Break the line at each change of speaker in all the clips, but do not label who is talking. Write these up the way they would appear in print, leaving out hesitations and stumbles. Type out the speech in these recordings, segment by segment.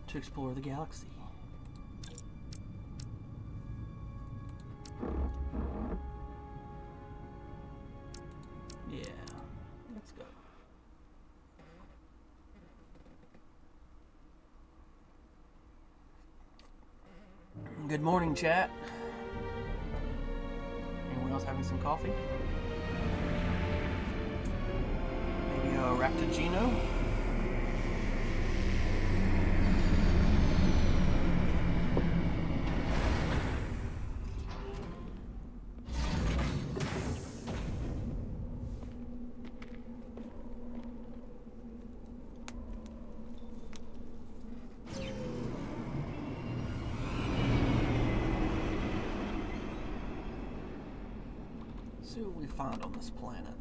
to explore the galaxy. Yeah, let's go. Good morning, chat. Anyone else having some coffee? Maybe a Raptagino? See what we find on this planet.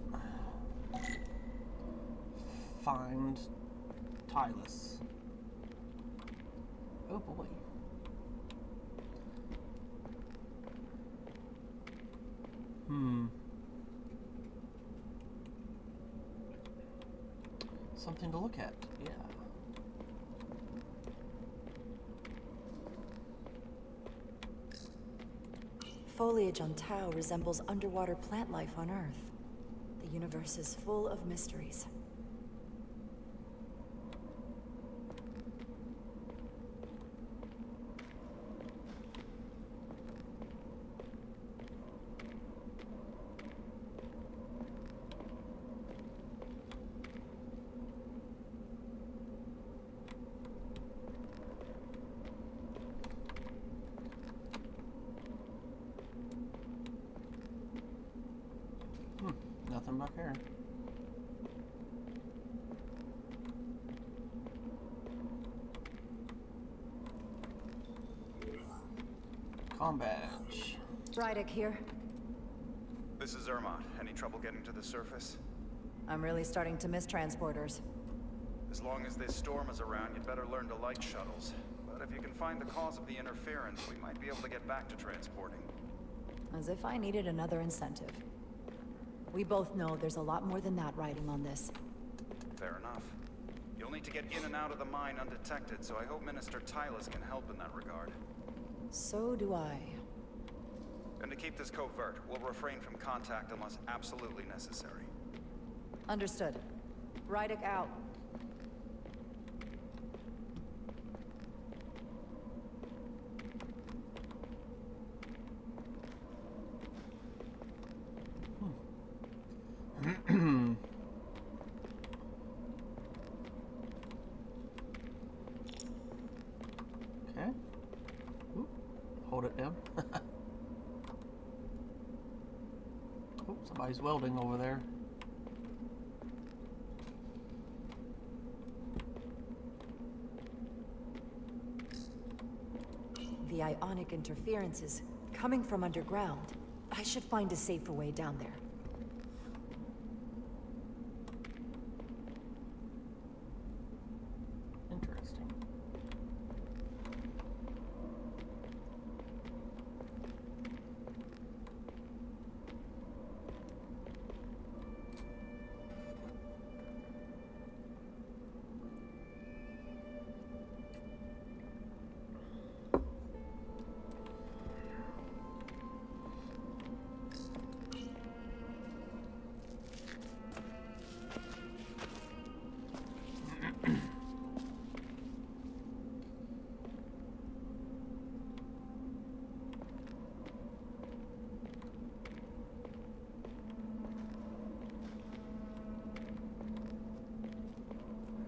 Find Tylus. Oh boy. Something to look at, yeah.
Foliage on Tau resembles underwater plant life on Earth. The universe is full of mysteries.
Nothing back here. Comm badge.
Rydick here.
This is Ermont. Any trouble getting to the surface?
I'm really starting to miss transporters.
As long as this storm is around, you'd better learn to like shuttles. But if you can find the cause of the interference, we might be able to get back to transporting.
As if I needed another incentive. We both know there's a lot more than that riding on this.
Fair enough. You'll need to get in and out of the mine undetected, so I hope Minister Tylus can help in that regard.
So do I.
And to keep this covert, we'll refrain from contact unless absolutely necessary.
Understood. Rydick out.
Okay. Ooh, hold it down. Oh, somebody's welding over there.
The ionic interference is coming from underground. I should find a safer way down there.
Interesting.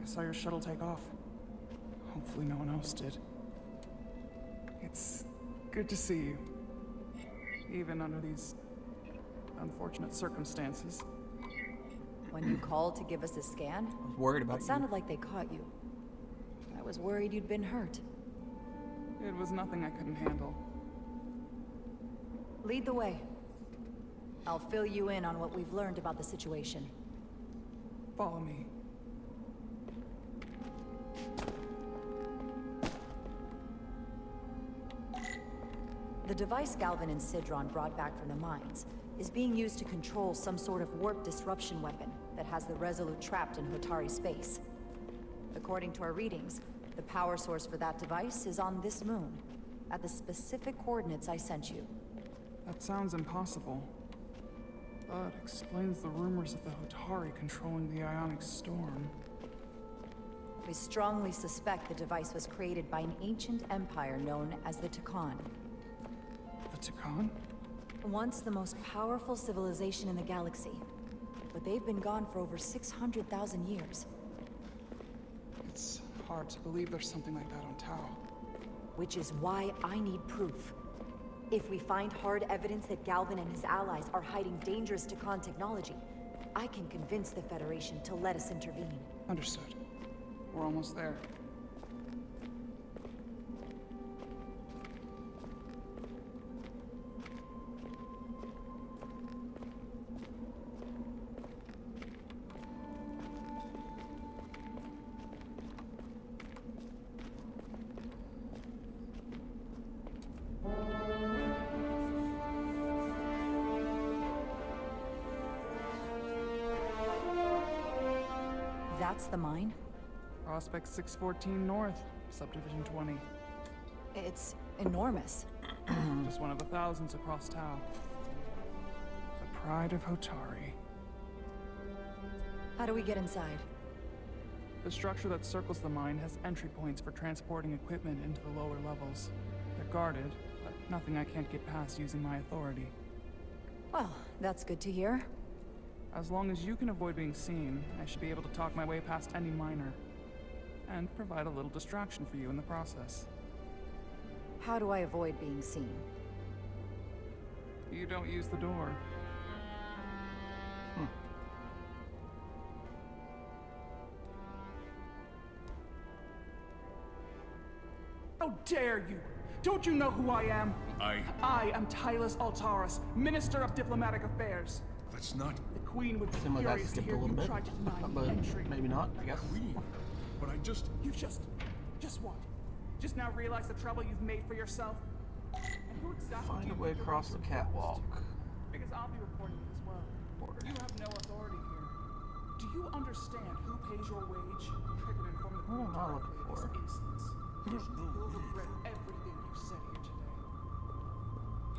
I saw your shuttle take off. Hopefully no one else did. It's good to see you. Even under these unfortunate circumstances.
When you called to give us a scan,
I was worried about
it sounded like they caught you. I was worried you'd been hurt.
It was nothing I couldn't handle.
Lead the way. I'll fill you in on what we've learned about the situation.
Follow me.
The device Galvin and Sidron brought back from the mines is being used to control some sort of warp disruption weapon that has the Resolute trapped in Hotari space. According to our readings, The power source for that device is on this moon, at the specific coordinates I sent you.
That sounds impossible. But explains the rumors of the Hotari controlling the ionic storm.
We strongly suspect the device was created by an ancient empire known as the Takan.
The Takan?
Once the most powerful civilization in the galaxy. But they've been gone for over 600,000 years.
It's hard to believe there's something like that on Tau.
Which is why I need proof. If we find hard evidence that Galvin and his allies are hiding dangerous Takan technology, I can convince the Federation to let us intervene.
Understood. We're almost there.
That's the mine?
Prospect 614 North, Subdivision 20.
It's enormous.
Just one of the thousands across Tau. The pride of Hotari.
How do we get inside?
The structure that circles the mine has entry points for transporting equipment into the lower levels. They're guarded, but nothing I can't get past using my authority.
Well, that's good to hear.
As long as you can avoid being seen, I should be able to talk my way past any miner. And provide a little distraction for you in the process.
How do I avoid being seen?
You don't use the door. How dare you! Don't you know who I am? I am Tylus Altaris, Minister of Diplomatic Affairs.
That's not
The Queen would be
Seemed like I
furious to
skipped a
hear
little
you
bit,
try to deny me
but
entry.
maybe not, I guess.
Queen. But I just...
You've just what? Just now realized the trouble you've made for yourself? And who exactly
Find
do
a
you
way
think
across
you're
the
reporting this
catwalk.
to? Because I'll be reporting it as well.
Order.
You have no authority here. Do you understand who pays your wage? I can inform the
What am I
Hotari
looking
in
for?
this instance.
There's no
You'll
need.
regret everything you've said here today.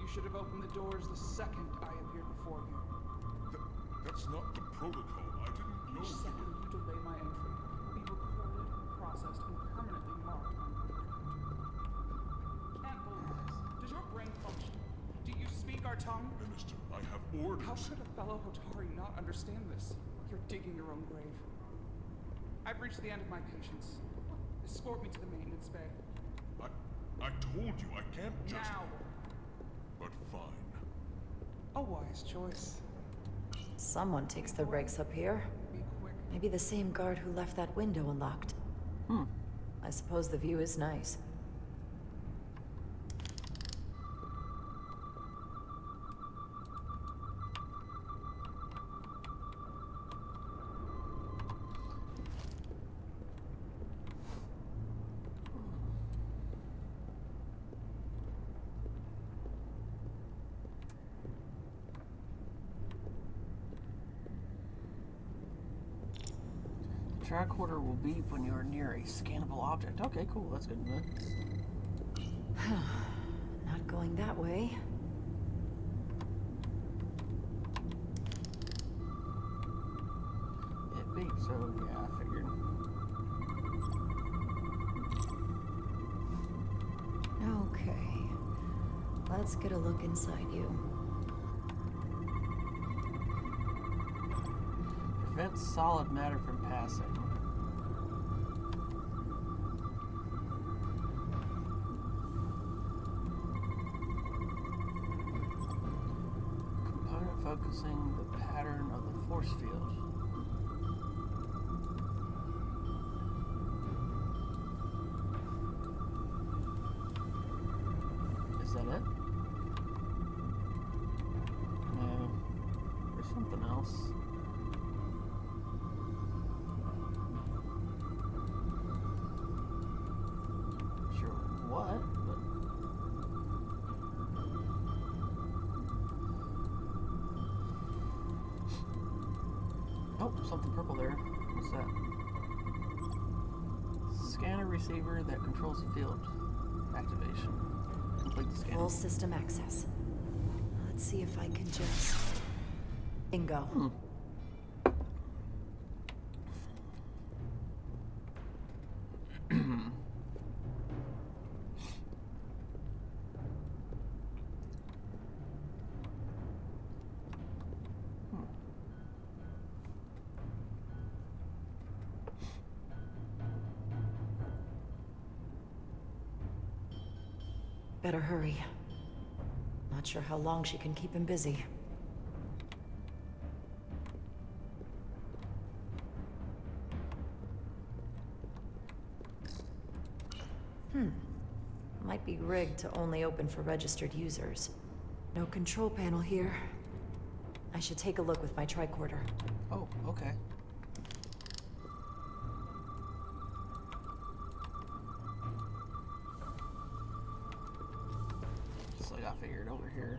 You should have opened the doors the second I appeared before you.
That's not the protocol. I didn't know
Each
you
second
were...
you delay my entry will be recorded, processed, and permanently marked on your record. Can't believe this. Does your brain function? Do you speak our tongue?
Minister, I have orders.
How could a fellow Hotari not understand this? You're digging your own grave. I've reached the end of my patience. Escort me to the maintenance bay.
I told you I can't just...
Now!
But fine.
A wise choice.
Someone takes the breaks up here.
Be quick.
Maybe the same guard who left that window unlocked. I suppose the view is nice.
Tricorder will beep when you are near a scannable object. Okay, cool. That's good to know.
Not going that way.
It beeps, so yeah, I figured.
Okay. Let's get a look inside you.
Prevents solid matter from passing. Component focusing the pattern of the force field. Is that it? No. There's something else. Sure what, but... Oh, something purple there. What's that? Scanner receiver that controls the field activation. Complete the scan.
Full system access. Let's see if I can just... Bingo. Better hurry. Not sure how long she can keep him busy. Might be rigged to only open for registered users. No control panel here. I should take a look with my tricorder.
Oh, okay. Just like I figured over here.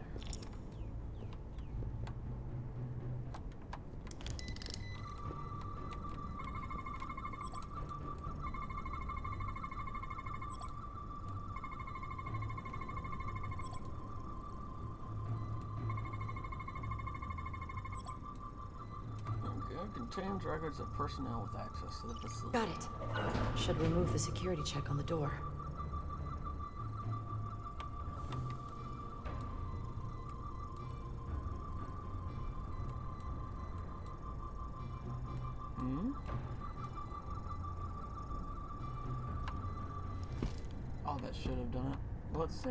Contains records of personnel with access to the facility.
Got it. Should remove the security check on the door.
Oh, that should have done it. Let's see.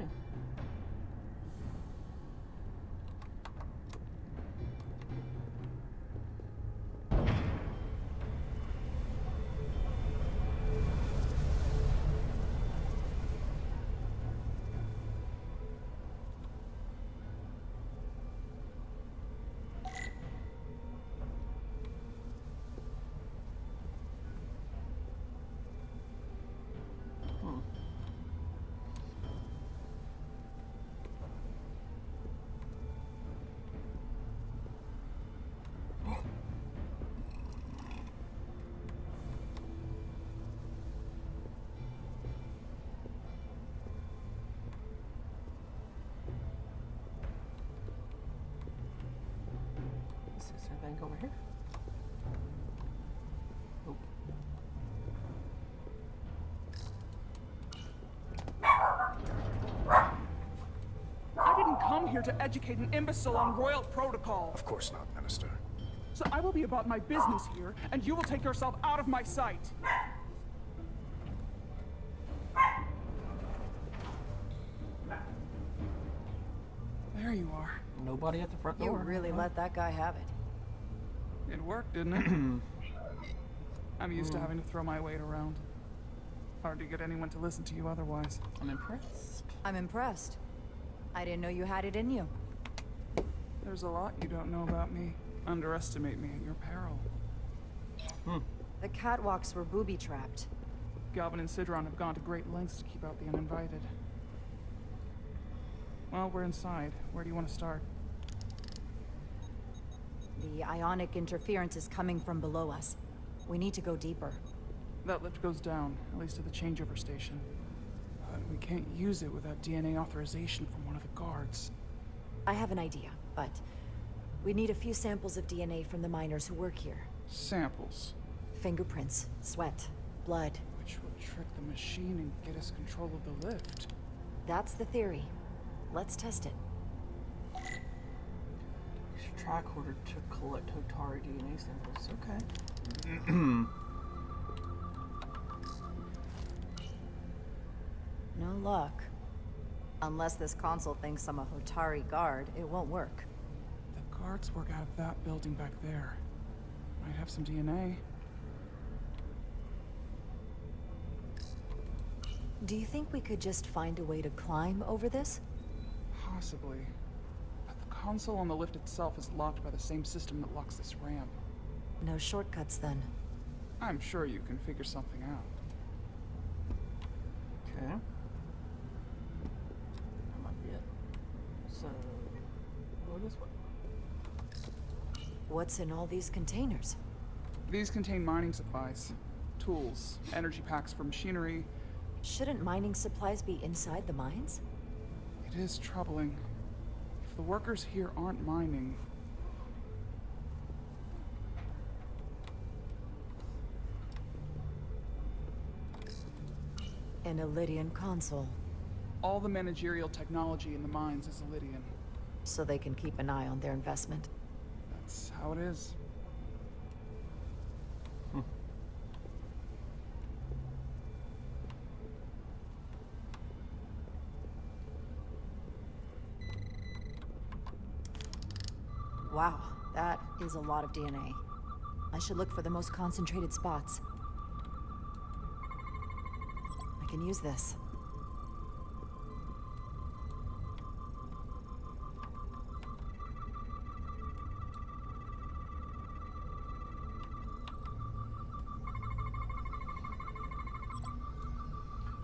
Is there anything over here? Nope.
I didn't come here to educate an imbecile on royal protocol.
Of course not, Minister.
So I will be about my business here, and you will take yourself out of my sight. There you are.
Nobody at the front
You
door.
really let that guy have it.
It worked, didn't it? I'm used to having to throw my weight around. Hard to get anyone to listen to you otherwise.
I'm impressed.
I'm impressed. I didn't know you had it in you.
There's a lot you don't know about me. Underestimate me at your peril.
The catwalks were booby-trapped.
Galvin and Sidron have gone to great lengths to keep out the uninvited. Well, we're inside. Where do you want to start?
The ionic interference is coming from below us. We need to go deeper.
That lift goes down, at least to the changeover station. But we can't use it without DNA authorization from one of the guards.
I have an idea, but we need a few samples of DNA from the miners who work here.
Samples.
Fingerprints, sweat, blood.
Which will trick the machine and get us control of the lift.
That's the theory. Let's test it.
Use your tricorder to collect Hotari DNA samples. Okay.
No luck. Unless this console thinks I'm a Hotari guard, it won't work.
The guards work out of that building back there. Might have some DNA.
Do you think we could just find a way to climb over this?
Possibly. But the console on the lift itself is locked by the same system that locks this ramp.
No shortcuts then.
I'm sure you can figure something out.
Okay. That might be it. So, go this way.
What's in all these containers?
These contain mining supplies, tools, energy packs for machinery,
Shouldn't mining supplies be inside the mines?
It is troubling. If the workers here aren't mining,
An Illydian console,
all the managerial technology in the mines is Illydian.
so they can keep an eye on their investment.
That's how it is.
Wow, that is a lot of DNA. I should look for the most concentrated spots. I can use this.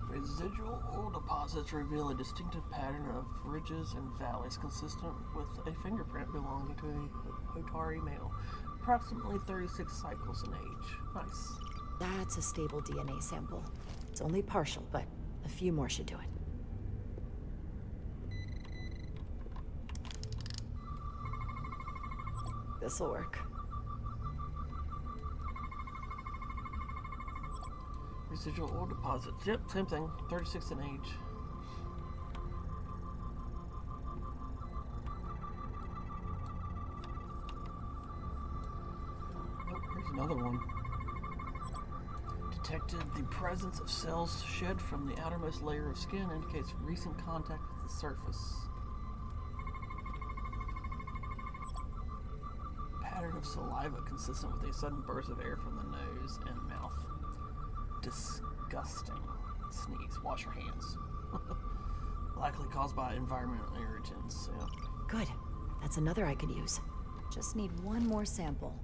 Residual oil deposits reveal a distinctive pattern of ridges and valleys consistent with a fingerprint belonging to a Hotari male, approximately 36 cycles in age. Nice.
That's a stable DNA sample. It's only partial, but a few more should do it. This'll work.
Residual oil deposits. Yep, same thing. 36 in age. Oh, here's another one. Detected the presence of cells shed from the outermost layer of skin indicates recent contact with the surface. Pattern of saliva consistent with a sudden burst of air from the nose and mouth. Disgusting. Sneeze. Wash your hands. Likely caused by environmental irritants. Yeah.
Good. That's another I could use. Just need one more sample.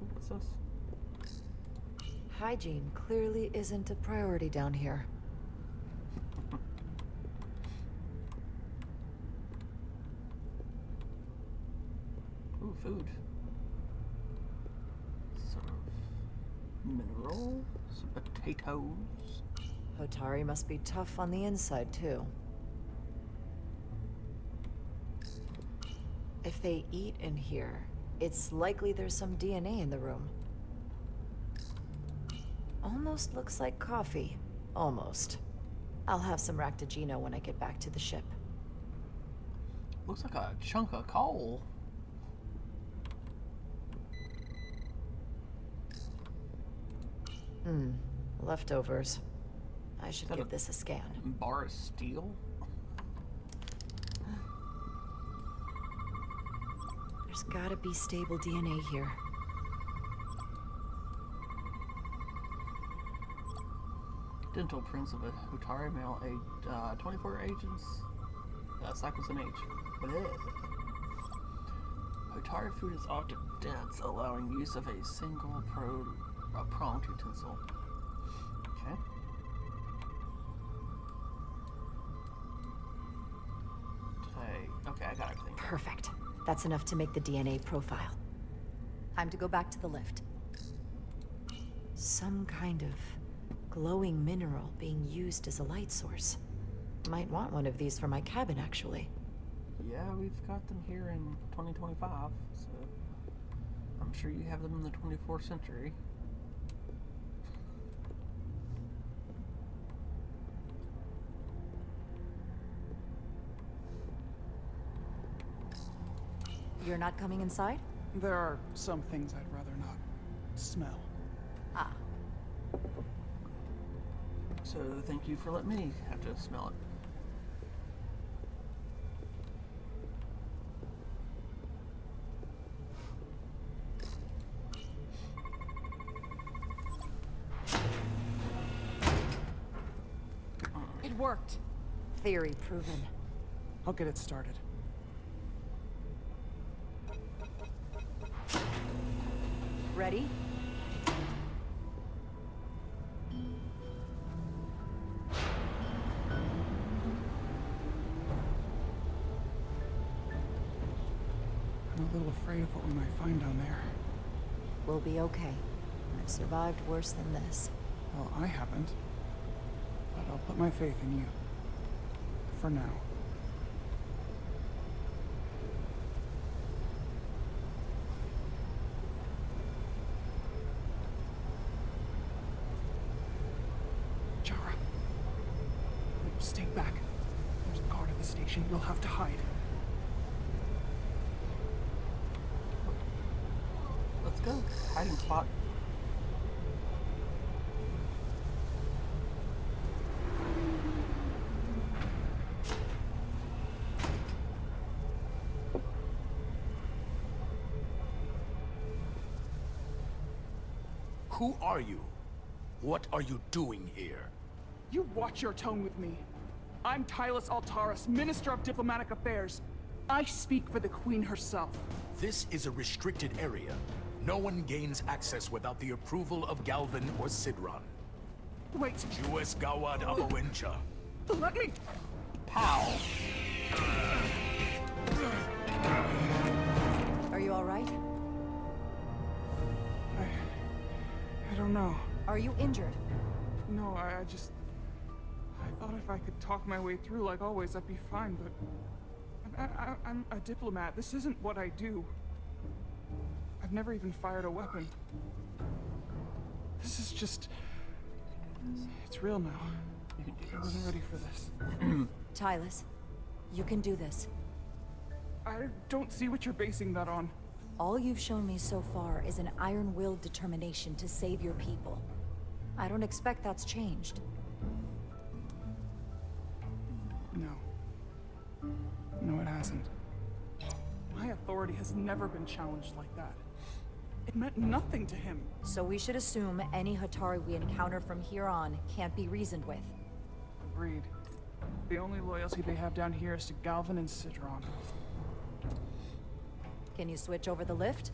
Ooh, what's this?
Hygiene clearly isn't a priority down here.
Ooh, food. Some minerals, potatoes.
Hotari must be tough on the inside, too. If they eat in here, it's likely there's some DNA in the room. Almost looks like coffee. Almost. I'll have some Ractigino when I get back to the ship.
Looks like a chunk of coal.
Leftovers. I should
Is that
give this a scan.
Bar of steel?
There's gotta be stable DNA here.
Dental prints of a Hotari male, 24 ages, cycles in age. Blech. Hotari food is often dense, allowing use of a single pronged utensil. Okay. Okay, I got everything.
Perfect. That's enough to make the DNA profile. Time to go back to the lift. Some kind of glowing mineral being used as a light source. Might want one of these for my cabin, actually.
Yeah, we've got them here in 2025, so I'm sure you have them in the 24th century.
You're not coming inside?
There are some things I'd rather not smell.
Ah.
So thank you for letting me have to smell it.
It worked. Theory proven.
I'll get it started.
Ready?
I'm a little afraid of what we might find down there.
We'll be okay. I've survived worse than this.
Well, I haven't. But I'll put my faith in you. For now. Jara. Stay back. There's a guard at the station. You'll have to hide.
Let's go. Hiding spot.
Who are you? What are you doing here?
You watch your tone with me. I'm Tylus Altaris, Minister of Diplomatic Affairs. I speak for the Queen herself.
This is a restricted area. No one gains access without the approval of Galvin or Sidron.
Wait,
Jues Gawad Abawencha.
let me...
Pow.
Are you alright?
I don't know.
Are you injured?
No, I just... I thought if I could talk my way through like always, I'd be fine, but... I'm a diplomat. This isn't what I do. I've never even fired a weapon. This is just... It's real now. I wasn't ready for this.
Tylus, you can do this.
I don't see what you're basing that on.
All you've shown me so far is an iron-willed determination to save your people. I don't expect that's changed.
No. No, it hasn't. My authority has never been challenged like that. It meant nothing to him.
So we should assume any Hotari we encounter from here on can't be reasoned with.
Agreed. The only loyalty they have down here is to Galvin and Sidron.
Can you switch over the lift?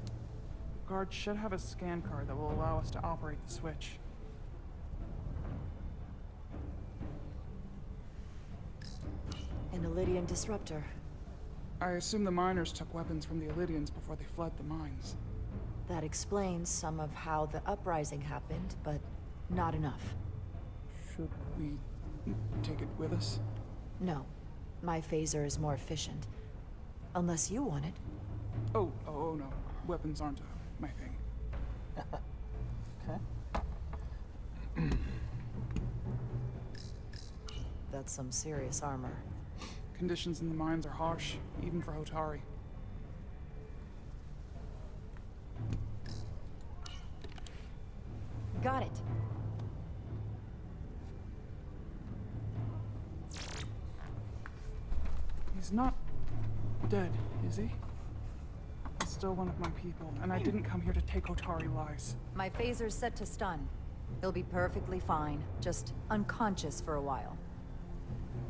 Guard should have a scan card that will allow us to operate the switch.
An Illydian disruptor.
I assume the miners took weapons from the Illydians before they fled the mines.
That explains some of how the uprising happened, but not enough.
Should we take it with us?
No. My phaser is more efficient. Unless you want it.
Oh no. Weapons aren't my thing.
Okay.
That's some serious armor.
Conditions in the mines are harsh, even for Hotari.
Got it.
He's not dead, is he? He's still one of my people, and I didn't come here to take Hotari lives.
My phaser's set to stun. He'll be perfectly fine, just unconscious for a while.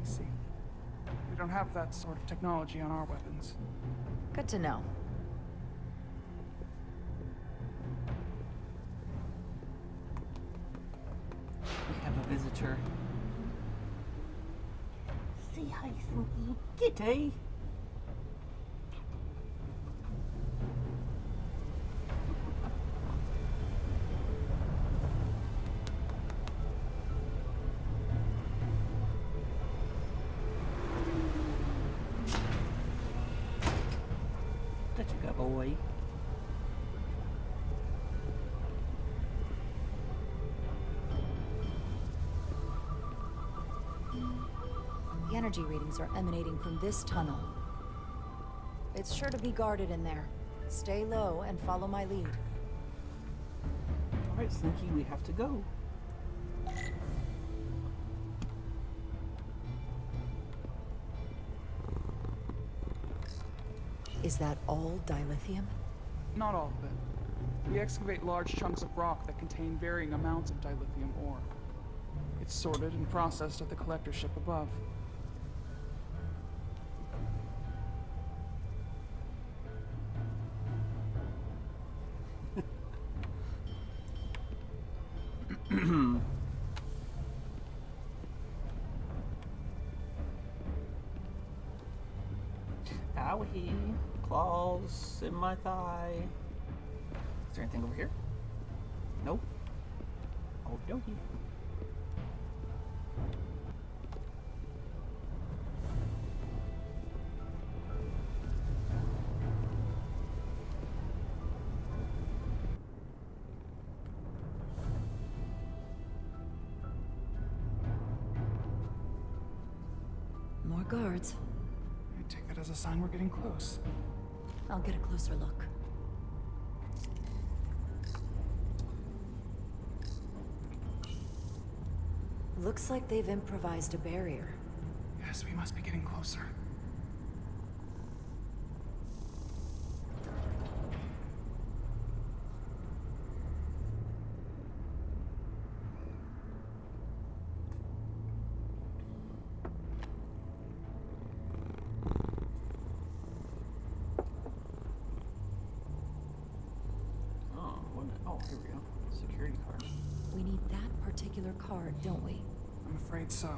I see. We don't have that sort of technology on our weapons.
Good to know.
We have a visitor. Say hi, Slinky. Kitty. Such a good boy.
The energy readings are emanating from this tunnel. It's sure to be guarded in there. Stay low and follow my lead.
Alright, Slinky, we have to go.
Is that all dilithium?
Not all of it. We excavate large chunks of rock that contain varying amounts of dilithium ore. It's sorted and processed at the collector ship above.
Owie. Claws in my thigh. Is there anything over here? Nope. Oh, dokie.
More guards.
I take that as a sign we're getting close.
I'll get a closer look. Looks like they've improvised a barrier.
Yes, we must be getting closer.
Oh, here we go. Security card.
We need that particular card, don't we?
I'm afraid so.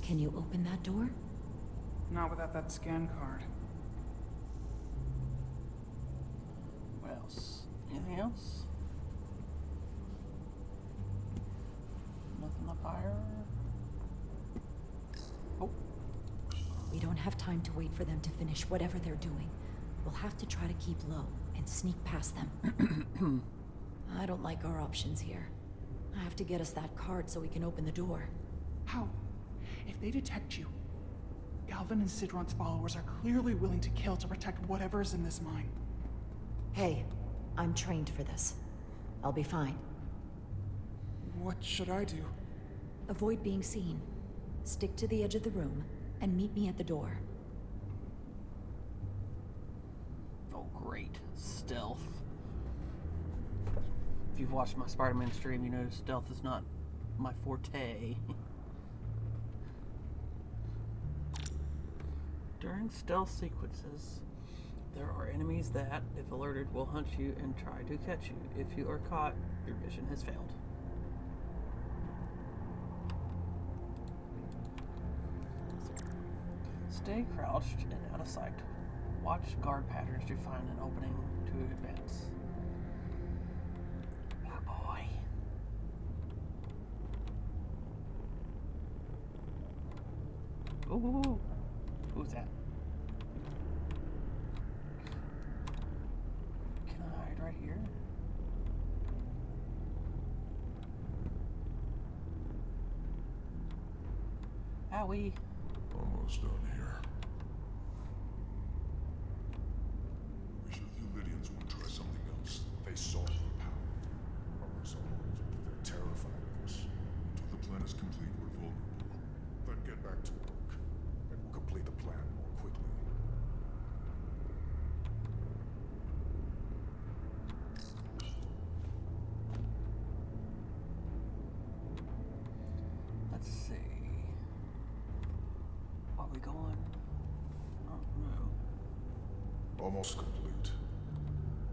Can you open that door?
Not without that scan card.
What else? Anything else? Nothing up higher? Oh.
We don't have time to wait for them to finish whatever they're doing. We'll have to try to keep low and sneak past them. I don't like our options here. I have to get us that card so we can open the door.
How? If they detect you, Galvin and Sidron's followers are clearly willing to kill to protect whatever's in this mine.
Hey, I'm trained for this. I'll be fine.
What should I do?
Avoid being seen. Stick to the edge of the room and meet me at the door.
Oh, great. Stealth. If you've watched my Spider-Man stream, you know stealth is not my forte. During stealth sequences, there are enemies that, if alerted, will hunt you and try to catch you. If you are caught, your mission has failed. Stay crouched and out of sight. Watch guard patterns to find an opening to advance. Oh boy. Ooh. Who's that? Can I hide right here? Owie.
Almost done here. We should the Lydians won't try something else. They saw our power. Our resolve. They're terrified of us. Until the plan is complete, we're vulnerable. Then get back to work. And we'll complete the plan more quickly.
Let's see. Are we going? I don't know.
Almost complete.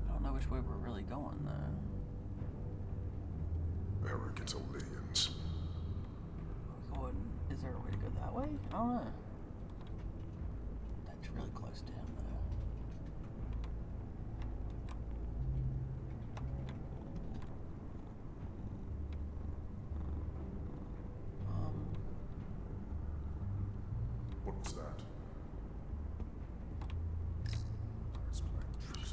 I don't know which way we're really going, though.
Arrogant Lydians.
Are we going? Is there a way to go that way? I don't know. That's really close to him, though.
What was that? It's playing tricks.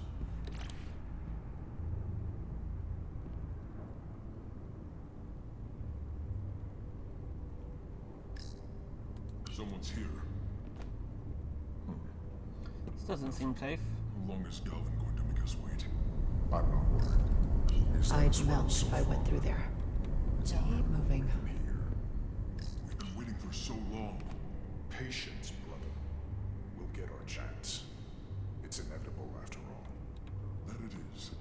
Someone's here.
This doesn't seem safe.
How long is Galvin going to make us wait? I'm not worried. He's
I'd
done so
melt
so
if I went
far.
through there. Keep moving.
Here. We've been waiting for so long. Patience, brother. We'll get our chance. It's inevitable after all. That it is.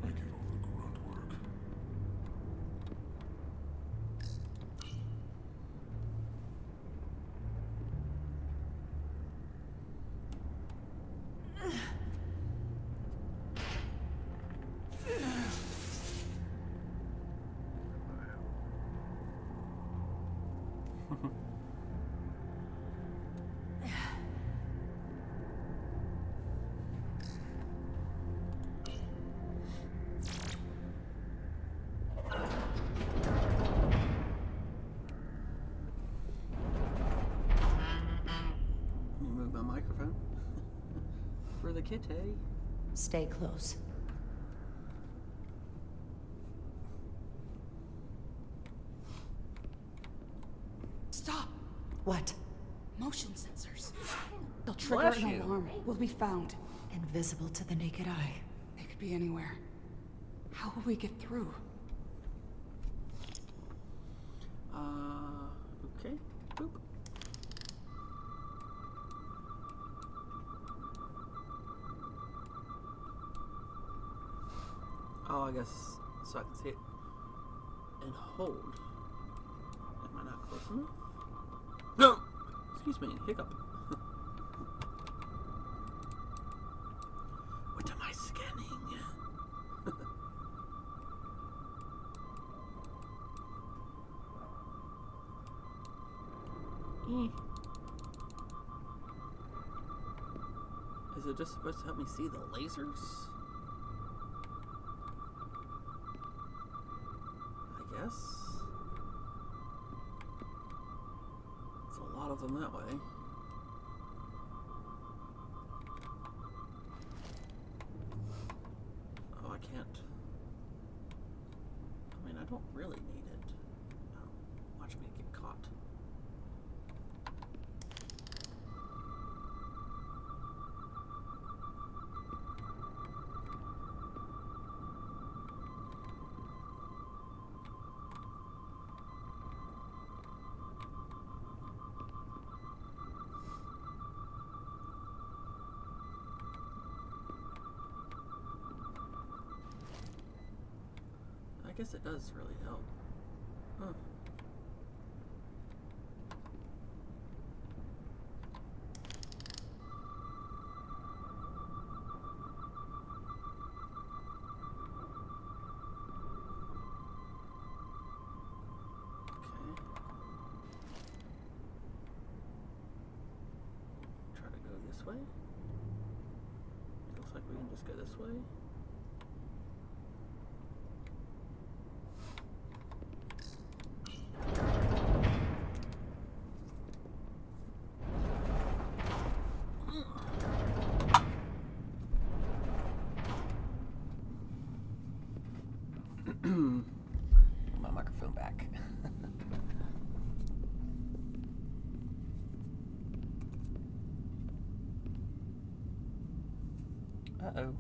I get all the grunt work.
move my microphone. For the kitty.
Stay close.
Stop!
What?
Motion sensors. They'll trigger
Bless
an
you.
alarm. We'll be found.
Invisible to the naked eye.
They could be anywhere. How will we get through?
Okay. Boop. Oh, I guess so I can see it and hold. Am I not close enough? No! Excuse me, hiccup. What am I scanning? Is it just supposed to help me see the lasers? I guess. It's a lot of them that way. Oh, I can't. I mean, I don't really need it. Oh, watch me get caught. I guess it does really help. Huh. Okay. Try to go this way. It looks like we can just go this way. My microphone back. Uh-oh.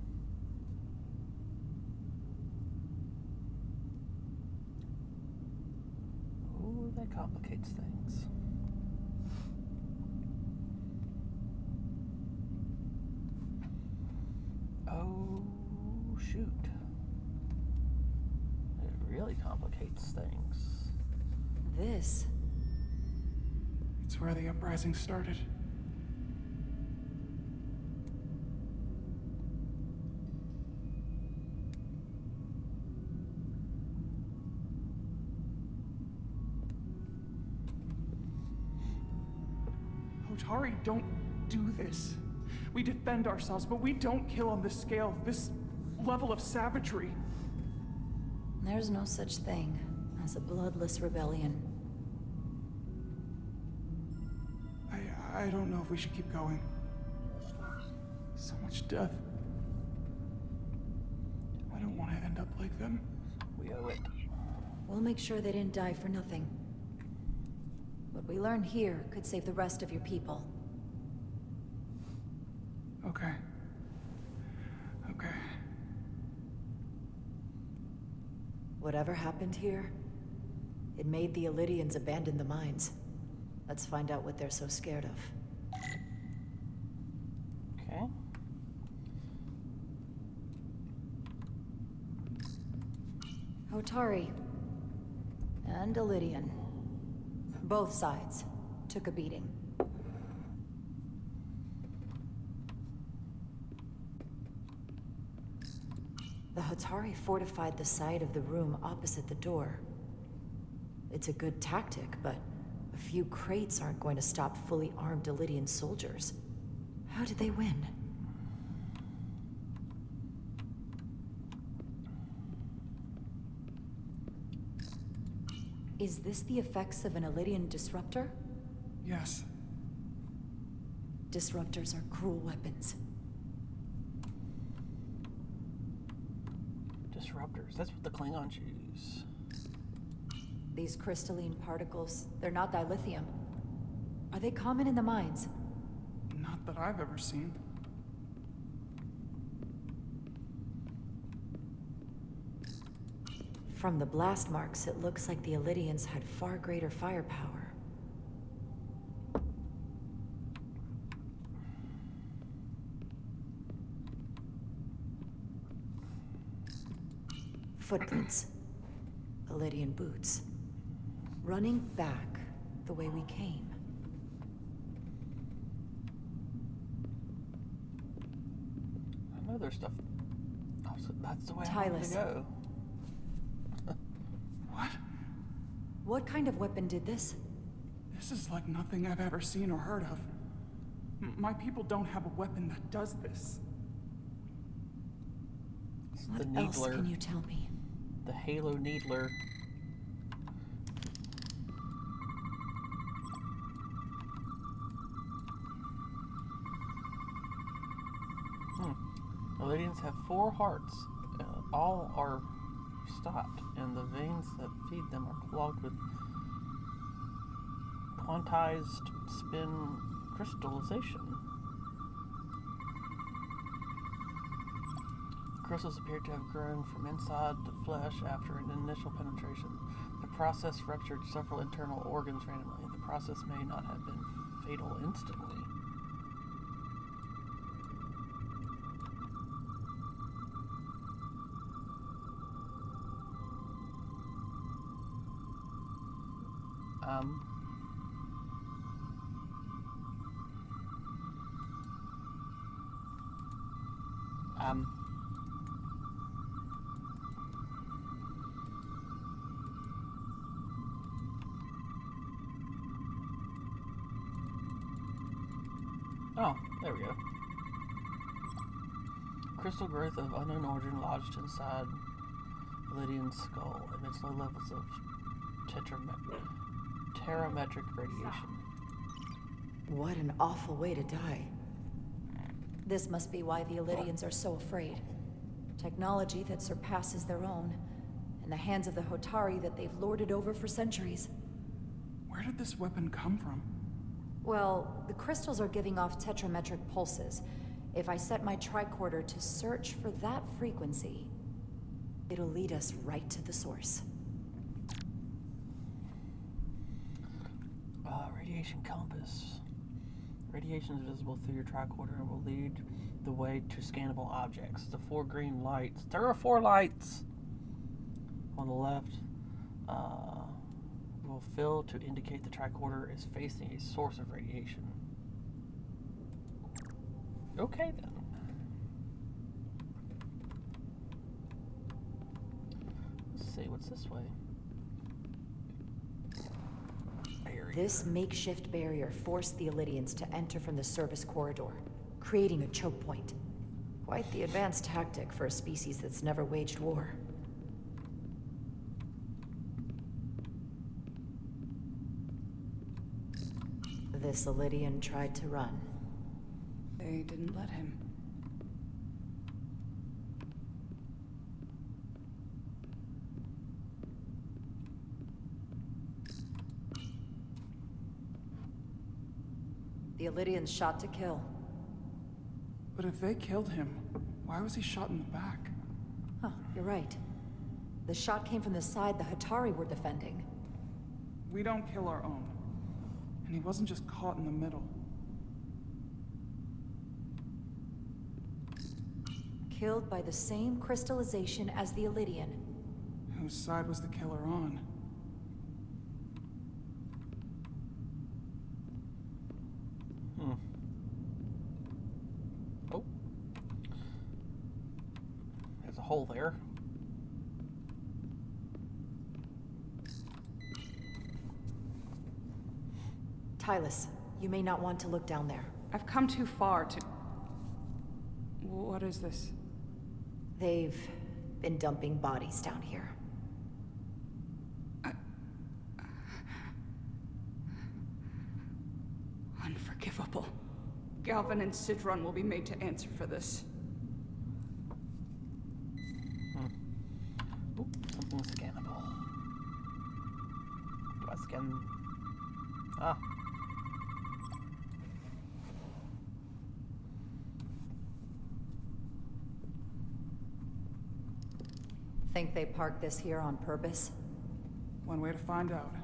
Oh, that complicates things. Oh, shoot. It really complicates things.
This?
It's where the uprising started. Hotari don't do this. We defend ourselves, but we don't kill on this scale, this level of savagery.
There's no such thing as a bloodless rebellion.
I don't know if we should keep going. So much death. I don't want to end up like them.
We owe it.
We'll make sure they didn't die for nothing. What we learn here could save the rest of your people.
Okay. Okay.
Whatever happened here, it made the Illydians abandon the mines. Let's find out what they're so scared of.
Okay.
Hotari and Illydian. Both sides took a beating. The Hotari fortified the side of the room opposite the door. It's a good tactic, but a few crates aren't going to stop fully armed Illydian soldiers. How did they win? Is this the effects of an Illydian disruptor?
Yes.
Disruptors are cruel weapons.
Disruptors, that's what the Klingons use.
These crystalline particles, they're not dilithium. Are they common in the mines?
Not that I've ever seen.
From the blast marks, it looks like the Elydians had far greater firepower. Footprints. Elydian boots. Running back the way we came.
I know there's stuff. Oh, so that's the way I wanted to
Tylus.
go.
What?
What kind of weapon did this?
This is like nothing I've ever seen or heard of. My people don't have a weapon that does this.
It's
What
the
else
Needler.
can you tell me?
The Halo Needler. Elydians have 4 hearts. All are stopped, and the veins that feed them are clogged with quantized spin crystallization. Crystals appear to have grown from inside the flesh after an initial penetration. The process ruptured several internal organs randomly. The process may not have been fatal instantly. Um, Oh, there we go. Crystal growth of unknown origin lodged inside Lydian's skull emits low levels of terametric radiation.
What an awful way to die. This must be why the Elydians are so afraid. Technology that surpasses their own, in the hands of the Hotari that they've lorded over for centuries.
Where did this weapon come from?
Well, the crystals are giving off tetrametric pulses. If I set my tricorder to search for that frequency, it'll lead us right to the source.
Radiation compass. Radiation is visible through your tricorder and will lead the way to scannable objects. The 4 green lights. There are 4 lights on the left. Will fill to indicate the tricorder is facing a source of radiation. Okay then. Let's see, what's this way? Area.
This makeshift barrier forced the Elydians to enter from the service corridor, creating a choke point. Quite the advanced tactic for a species that's never waged war. This Elydian tried to run.
They didn't let him.
The Elydians shot to kill.
But if they killed him, why was he shot in the back?
Huh, you're right. The shot came from the side the Hotari were defending.
We don't kill our own. And he wasn't just caught in the middle.
Killed by the same crystallization as the Elydian.
Whose side was the killer on?
Oh. There's a hole there.
Tylus, you may not want to look down there.
I've come too far to... What is this?
They've been dumping bodies down here.
Unforgivable. Galvin and Sidron will be made to answer for this.
Oop, something scannable. Do I scan? Ah.
Think they parked this here on purpose?
One way to find out.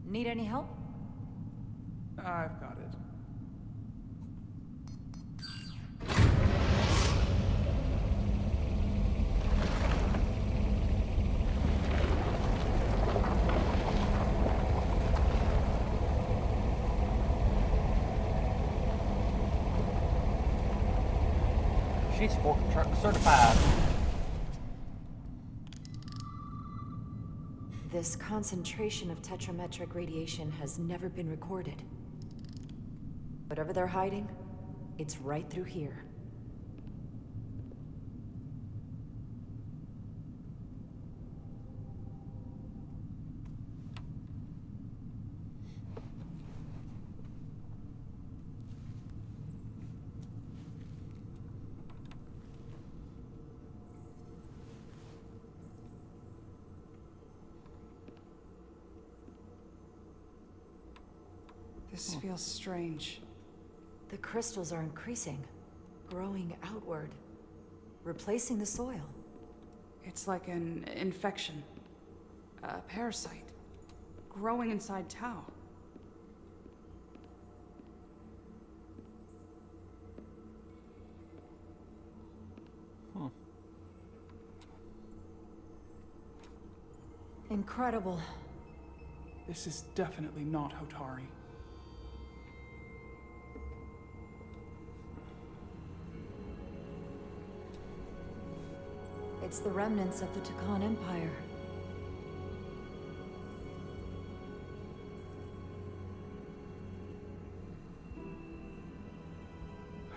Need any help?
I've got it.
She's fork truck certified.
This concentration of tetrametric radiation has never been recorded. Whatever they're hiding, it's right through here.
This feels strange.
The crystals are increasing, growing outward, replacing the soil.
It's like an infection. A parasite. Growing inside Tau.
Incredible.
This is definitely not Hotari.
It's the remnants of the Takan Empire.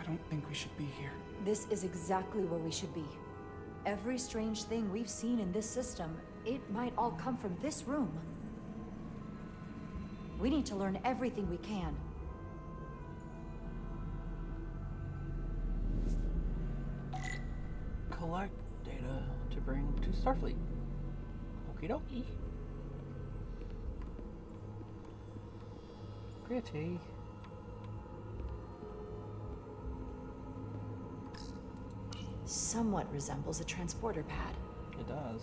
I don't think we should be here.
This is exactly where we should be. Every strange thing we've seen in this system, it might all come from this room. We need to learn everything we can.
Collect data to bring to Starfleet. Okie dokie. Pretty.
Somewhat resembles a transporter pad.
It does.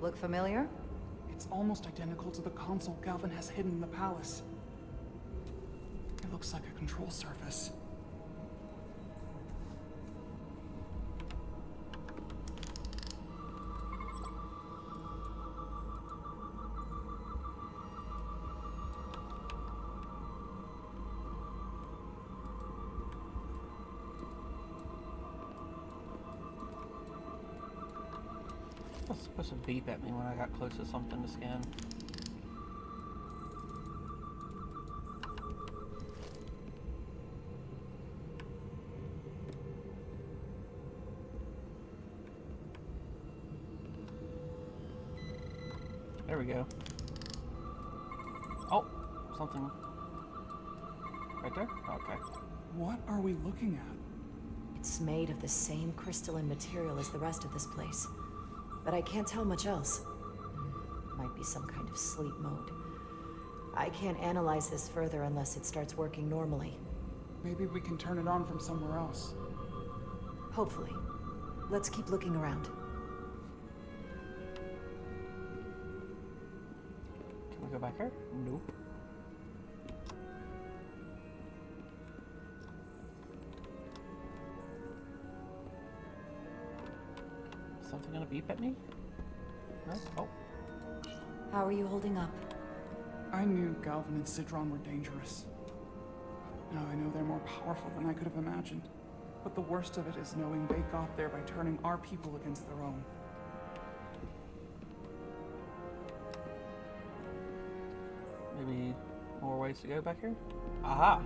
Look familiar?
It's almost identical to the console Galvin has hidden in the palace. It looks like a control surface.
It was supposed to beep at me when I got close to something to scan. There we go. Oh, something. Right there? Okay.
What are we looking at?
It's made of the same crystalline material as the rest of this place. But I can't tell much else. Might be some kind of sleep mode. I can't analyze this further unless it starts working normally.
Maybe we can turn it on from somewhere else.
Hopefully. Let's keep looking around.
Can we go back here? Nope. Something gonna beep at me? No? Oh.
How are you holding up?
I knew Galvin and Sidron were dangerous. Now I know they're more powerful than I could have imagined. But the worst of it is knowing they got there by turning our people against their own.
Any more ways to go back here? Aha!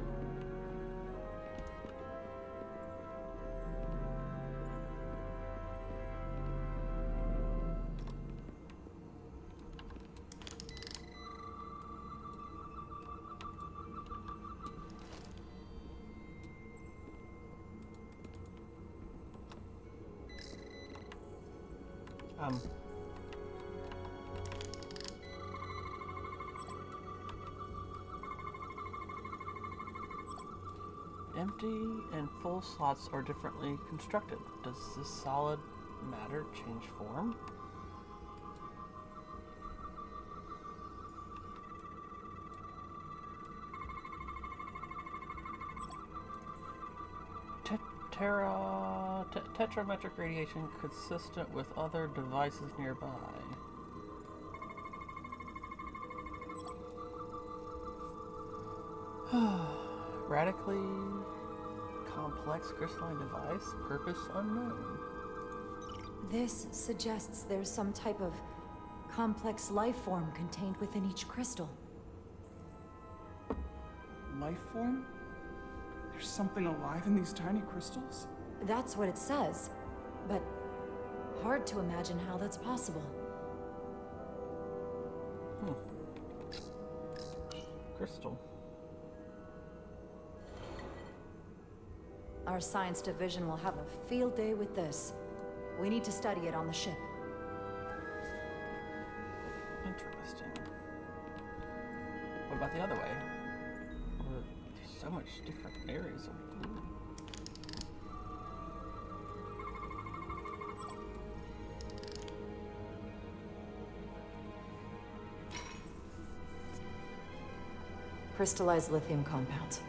Empty and full slots are differently constructed. Does this solid matter change form? Tetrametric radiation consistent with other devices nearby. Radically complex crystalline device, purpose unknown.
This suggests there's some type of complex life form contained within each crystal.
Life form? There's something alive in these tiny crystals?
That's what it says, but hard to imagine how that's possible.
Crystal.
Our science division will have a field day with this. We need to study it on the ship.
Interesting. What about the other way? There's so much different areas of blue.
Crystallized lithium compounds.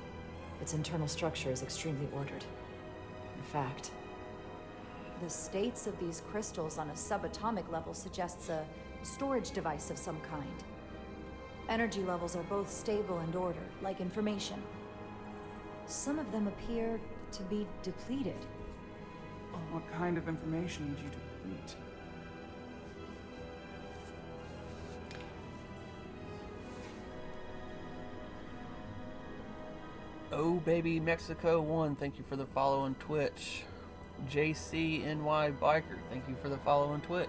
Its internal structure is extremely ordered. In fact, the states of these crystals on a subatomic level suggests a storage device of some kind. Energy levels are both stable and ordered, like information. Some of them appear to be depleted.
What kind of information would you deplete?
Oh baby Mexico 1, thank you for the follow on Twitch. JCNY Biker, thank you for the follow on Twitch.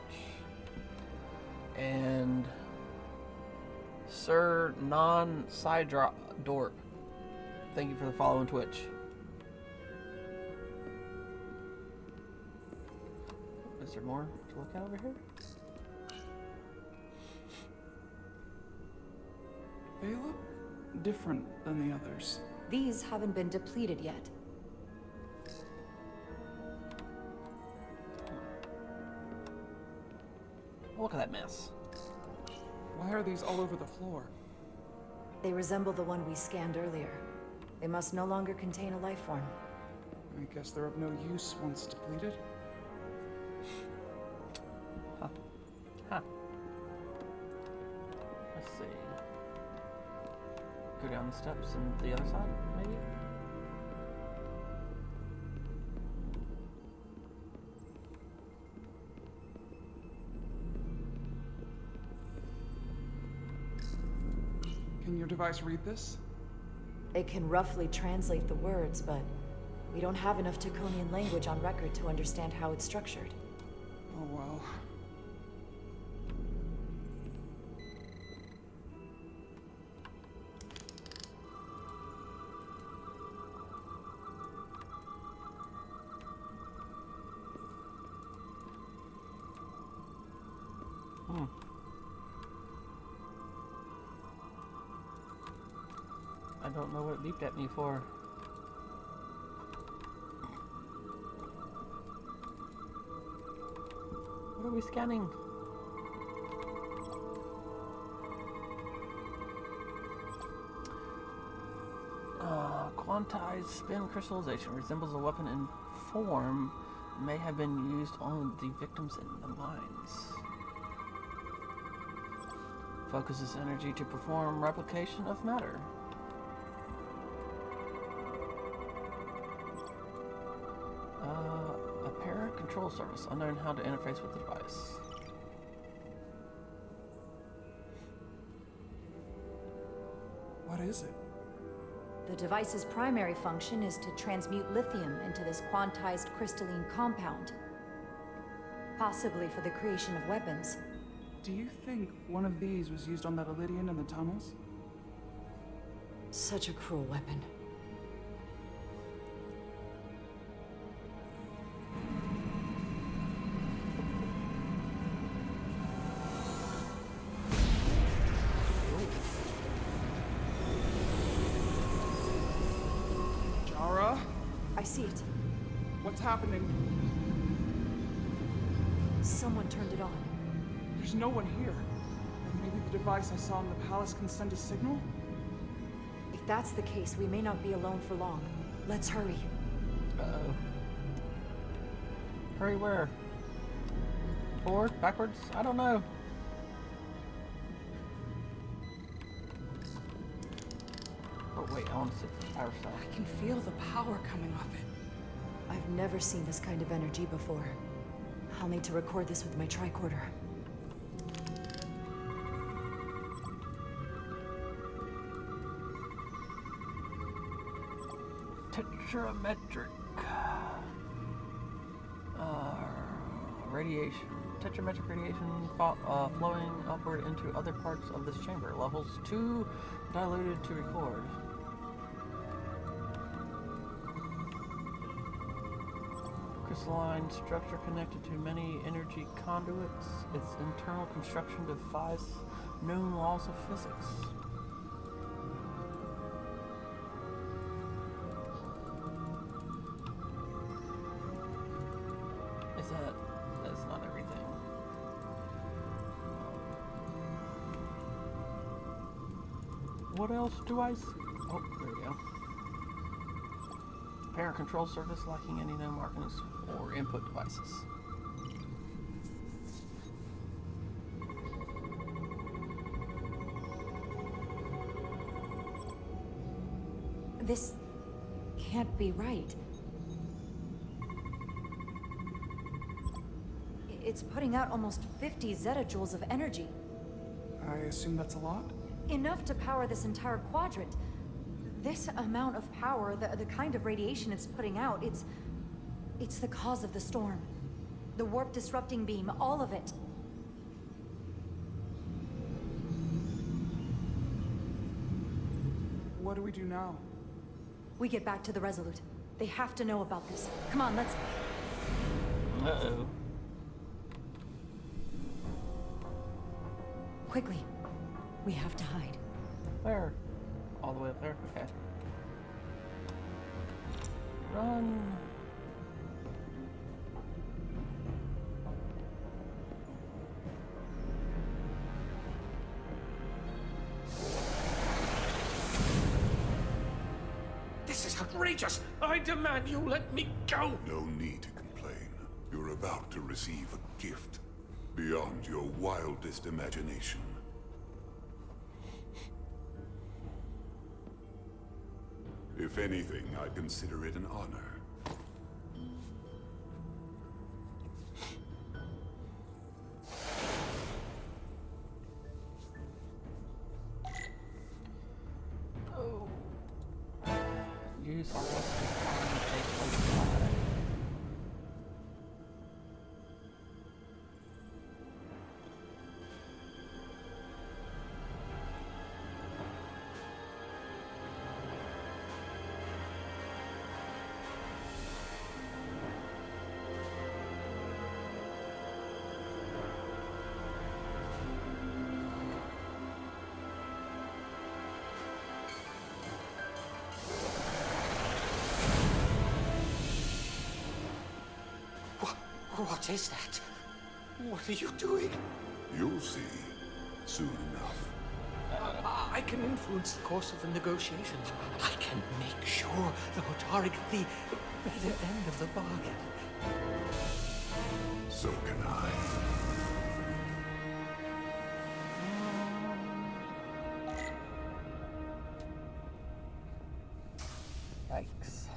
And Sir Non-Sidorp, thank you for the follow on Twitch. Is there more to look at over here?
They look different than the others.
These haven't been depleted yet.
Look at that mess.
Why are these all over the floor?
They resemble the one we scanned earlier. They must no longer contain a life form.
I guess they're of no use once depleted.
Huh. Let's see. Go down the steps and the other side, maybe?
Can your device read this?
It can roughly translate the words, but we don't have enough Taconian language on record to understand how it's structured.
Oh well.
I don't know what it beeped at me for. What are we scanning? Quantized spin crystallization resembles a weapon in form, may have been used on the victims in the mines. Focuses energy to perform replication of matter. Apparent control surface, unknown how to interface with the device.
is it?
The device's primary function is to transmute lithium into this quantized crystalline compound. Possibly for the creation of weapons.
Do you think one of these was used on that Elydian in the tunnels?
Such a cruel weapon.
Jara?
I see it.
What's happening?
Someone turned it on.
There's no one here. Maybe the device I saw in the palace can send a signal?
If that's the case, we may not be alone for long. Let's hurry.
Uh-oh. Hurry where? Forward? Backwards? I don't know. Oh wait, I want to see the power cell.
I can feel the power coming off it.
I've never seen this kind of energy before. I'll need to record this with my tricorder.
Tetrametric. Radiation. Tetrametric radiation flowing upward into other parts of this chamber. Levels too diluted to record. Crystalline structure connected to many energy conduits. Its internal construction defies known laws of physics. That's not everything. What else do I see? Oh, there we go. Parent control surface lacking any known markings or input devices.
This can't be right. It's putting out almost 50 zettajoules of energy.
I assume that's a lot?
Enough to power this entire quadrant. This amount of power, the kind of radiation it's putting out, it's the cause of the storm. The warp disrupting beam, all of it.
What do we do now?
We get back to the Resolute. They have to know about this. Come on, let's...
Uh-oh.
Quickly. We have to hide.
Where? All the way up there? Okay. Run.
This is outrageous! I demand you let me go!
No need to complain. You're about to receive a gift beyond your wildest imagination. If anything, I'd consider it an honor.
Oh. Use our weapon.
What is that? What are you doing?
You'll see soon enough.
I can influence the course of the negotiations. I can make sure the Hotari get the better end of the bargain.
So can I.
Yikes.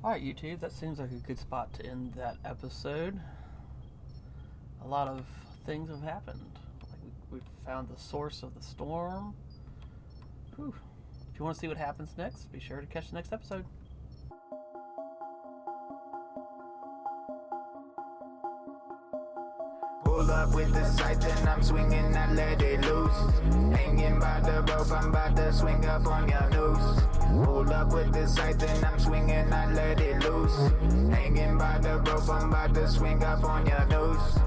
Alright, YouTube, that seems like a good spot to end that episode. A lot of things have happened. Like we've found the source of the storm. Whew. If you want to see what happens next, be sure to catch the next episode.
Pull up with the sight, then I'm swinging, I let it loose. Hanging by the rope, I'm about to swing up on your noose. Pull up with the sight, then I'm swinging, I let it loose. Hanging by the rope, I'm about to swing up on your noose.